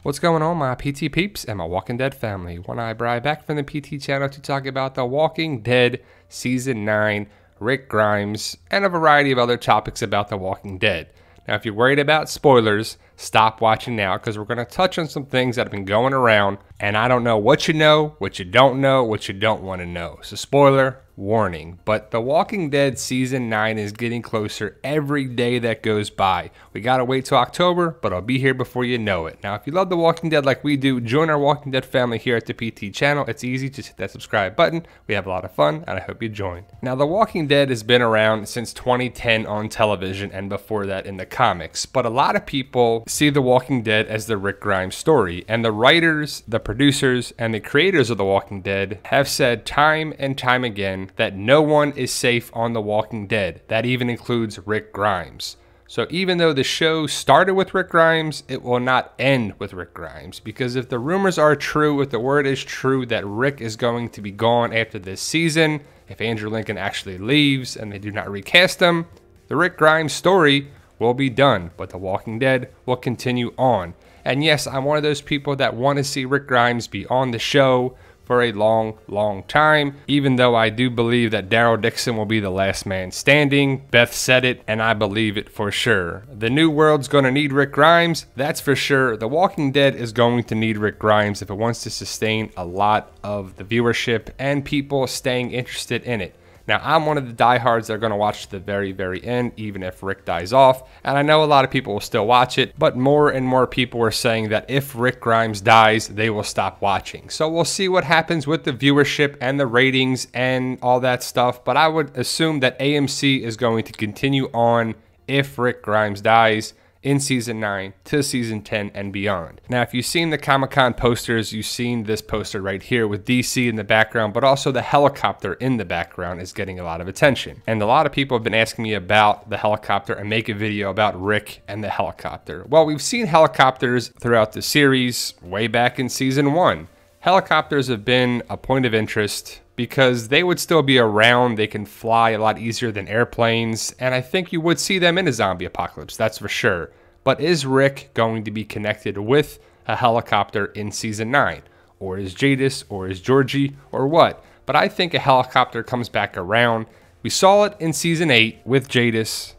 What's going on, my PT peeps and my Walking Dead family? One Eye Bri back from the PT channel to talk about The Walking Dead Season 9, Rick Grimes, and a variety of other topics about The Walking Dead. Now, if you're worried about spoilers, stop watching now because we're going to touch on some things that have been going around, and I don't know what you know, what you don't know, what you don't want to know. So spoiler warning, but The Walking Dead Season 9 is getting closer every day that goes by. We gotta wait till October, but I'll be here before you know it. Now, if you love The Walking Dead like we do, join our Walking Dead family here at the PT channel. It's easy, just hit that subscribe button. We have a lot of fun, and I hope you join. Now, The Walking Dead has been around since 2010 on television, and before that in the comics, but a lot of people see The Walking Dead as the Rick Grimes story, and the writers, the producers, and the creators of The Walking Dead have said time and time again that no one is safe on The Walking Dead. That even includes Rick Grimes. So even though the show started with Rick Grimes, it will not end with Rick Grimes, because if the rumors are true, if the word is true that Rick is going to be gone after this season, if Andrew Lincoln actually leaves and they do not recast him, the Rick Grimes story will be done, but The Walking Dead will continue on. And yes, I'm one of those people that want to see Rick Grimes be on the show for a long time, even though I do believe that Daryl Dixon will be the last man standing. Beth said it, and I believe it for sure. The new world's gonna need Rick Grimes, that's for sure. The Walking Dead is going to need Rick Grimes if it wants to sustain a lot of the viewership and people staying interested in it. Now, I'm one of the diehards that are going to watch to the very end, even if Rick dies off. And I know a lot of people will still watch it, but more and more people are saying that if Rick Grimes dies, they will stop watching. So we'll see what happens with the viewership and the ratings and all that stuff. But I would assume that AMC is going to continue on if Rick Grimes dies in Season 9 to Season 10 and beyond. Now, if you've seen the Comic-Con posters, you've seen this poster right here with DC in the background, but also the helicopter in the background is getting a lot of attention. And a lot of people have been asking me about the helicopter and make a video about Rick and the helicopter. Well, we've seen helicopters throughout the series way back in Season 1. Helicopters have been a point of interest because they would still be around. They can fly a lot easier than airplanes, and I think you would see them in a zombie apocalypse, that's for sure. But is Rick going to be connected with a helicopter in Season 9? Or is Jadis, or is Georgie, or what? But I think a helicopter comes back around. We saw it in Season 8 with Jadis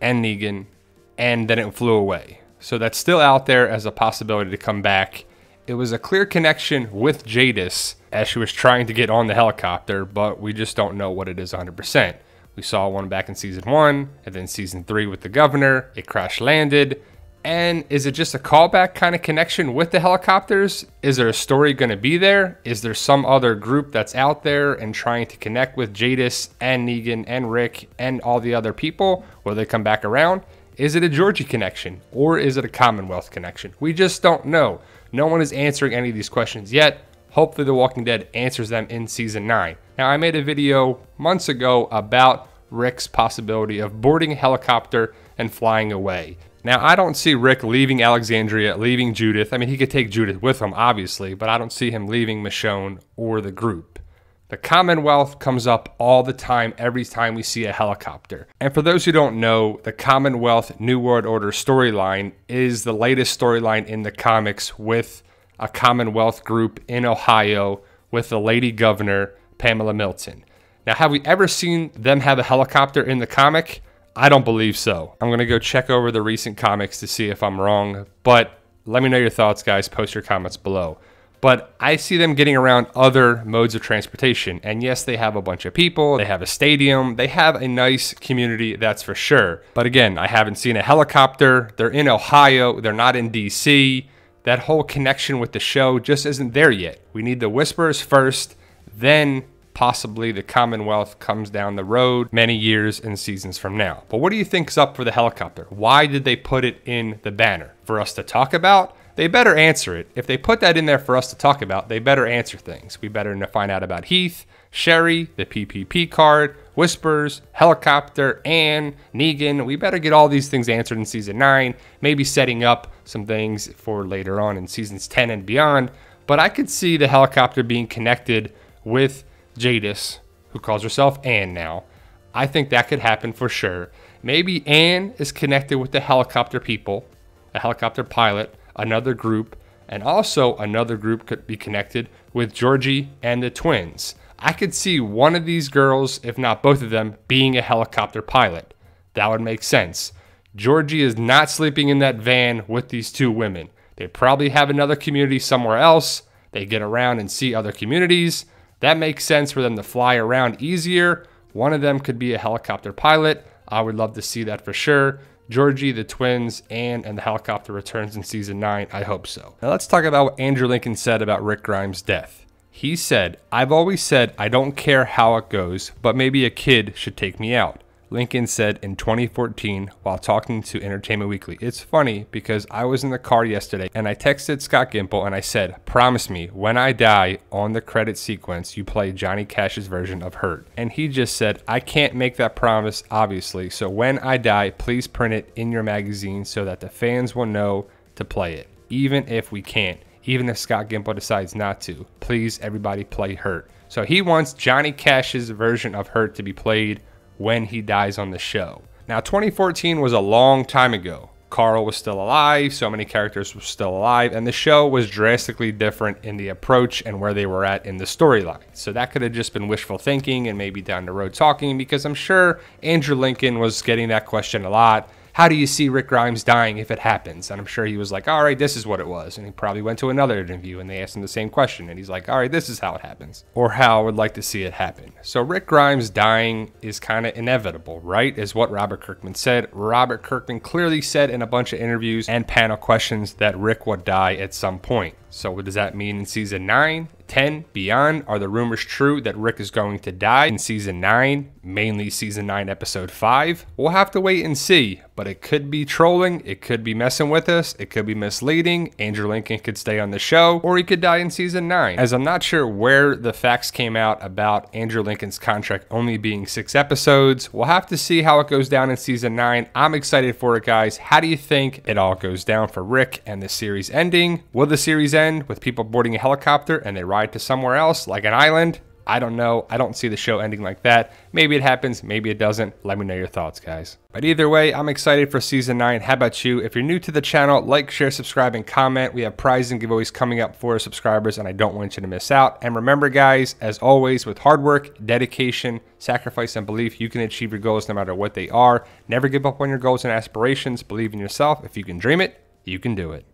and Negan, and then it flew away. So that's still out there as a possibility to come back. It was a clear connection with Jadis as she was trying to get on the helicopter, but we just don't know what it is 100%. We saw one back in Season 1, and then Season 3 with the governor. It crash landed. And is it just a callback kind of connection with the helicopters? Is there a story going to be there? Is there some other group that's out there and trying to connect with Jadis and Negan and Rick and all the other people? Will they come back around? Is it a Georgie connection, or is it a Commonwealth connection? We just don't know. No one is answering any of these questions yet. Hopefully The Walking Dead answers them in Season 9. Now, I made a video months ago about Rick's possibility of boarding a helicopter and flying away. Now, I don't see Rick leaving Alexandria, leaving Judith. I mean, he could take Judith with him, obviously, but I don't see him leaving Michonne or the group. The Commonwealth comes up all the time, every time we see a helicopter. And for those who don't know, the Commonwealth New World Order storyline is the latest storyline in the comics with a Commonwealth group in Ohio with the lady governor, Pamela Milton. Now, have we ever seen them have a helicopter in the comic? I don't believe so. I'm going to go check over the recent comics to see if I'm wrong, but let me know your thoughts, guys. Post your comments below. But I see them getting around other modes of transportation. And yes, they have a bunch of people. They have a stadium. They have a nice community, that's for sure. But again, I haven't seen a helicopter. They're in Ohio. They're not in DC. That whole connection with the show just isn't there yet. We need the Whisperers first, then possibly the Commonwealth comes down the road many years and seasons from now. But what do you think's up for the helicopter? Why did they put it in the banner? For us to talk about? They better answer it. If they put that in there for us to talk about, they better answer things. We better find out about Heath, Sherry, the PPP card, Whispers, helicopter, Anne, Negan. We better get all these things answered in Season 9, maybe setting up some things for later on in Seasons 10 and beyond. But I could see the helicopter being connected with Jadis, who calls herself Anne now. I think that could happen for sure. Maybe Anne is connected with the helicopter people, a helicopter pilot, another group, And also another group could be connected with Georgie and the twins. I could see one of these girls, if not both of them, being a helicopter pilot. That would make sense. Georgie is not sleeping in that van with these two women. They probably have another community somewhere else. They get around and see other communities. That makes sense for them to fly around easier. One of them could be a helicopter pilot. I would love to see that for sure. Georgie, the twins, and the helicopter returns in season 9. I hope so. Now let's talk about what Andrew Lincoln said about Rick Grimes' death. He said, "I've always said I don't care how it goes, but maybe a kid should take me out." Lincoln said in 2014 while talking to Entertainment Weekly. It's funny because I was in the car yesterday and I texted Scott Gimple and I said, "Promise me when I die on the credit sequence you play Johnny Cash's version of Hurt." And he just said, "I can't make that promise obviously, so when I die please print it in your magazine so that the fans will know to play it. Even if we can't, even if Scott Gimple decides not to, please everybody play Hurt." So he wants Johnny Cash's version of Hurt to be played when he dies on the show. Now 2014 was a long time ago. Carl was still alive, so many characters were still alive, and the show was drastically different in the approach and where they were at in the storyline. So that could have just been wishful thinking and maybe down the road talking, because I'm sure Andrew Lincoln was getting that question a lot. How do you see Rick Grimes dying if it happens? And I'm sure he was like, all right, this is what it was. And he probably went to another interview and they asked him the same question. And he's like, all right, this is how it happens. Or how I would like to see it happen. So Rick Grimes dying is kind of inevitable, right? Is what Robert Kirkman said. Robert Kirkman clearly said in a bunch of interviews and panel questions that Rick would die at some point. So what does that mean in season 9, 10, beyond? Are the rumors true that Rick is going to die in season 9, mainly season 9, episode 5? We'll have to wait and see, but it could be trolling, it could be messing with us, it could be misleading. Andrew Lincoln could stay on the show, or he could die in season 9. As I'm not sure where the facts came out about Andrew Lincoln's contract only being 6 episodes. We'll have to see how it goes down in season 9. I'm excited for it, guys. How do you think it all goes down for Rick and the series ending? Will the series end with people boarding a helicopter and they ride to somewhere else like an island? I don't know. I don't see the show ending like that. Maybe it happens, maybe it doesn't. Let me know your thoughts, guys. But either way, I'm excited for season 9. How about you? If you're new to the channel, like, share, subscribe, and comment. We have prizes and giveaways coming up for our subscribers, and I don't want you to miss out. And remember, guys, as always, with hard work, dedication, sacrifice, and belief, you can achieve your goals no matter what they are. Never give up on your goals and aspirations. Believe in yourself. If you can dream it, you can do it.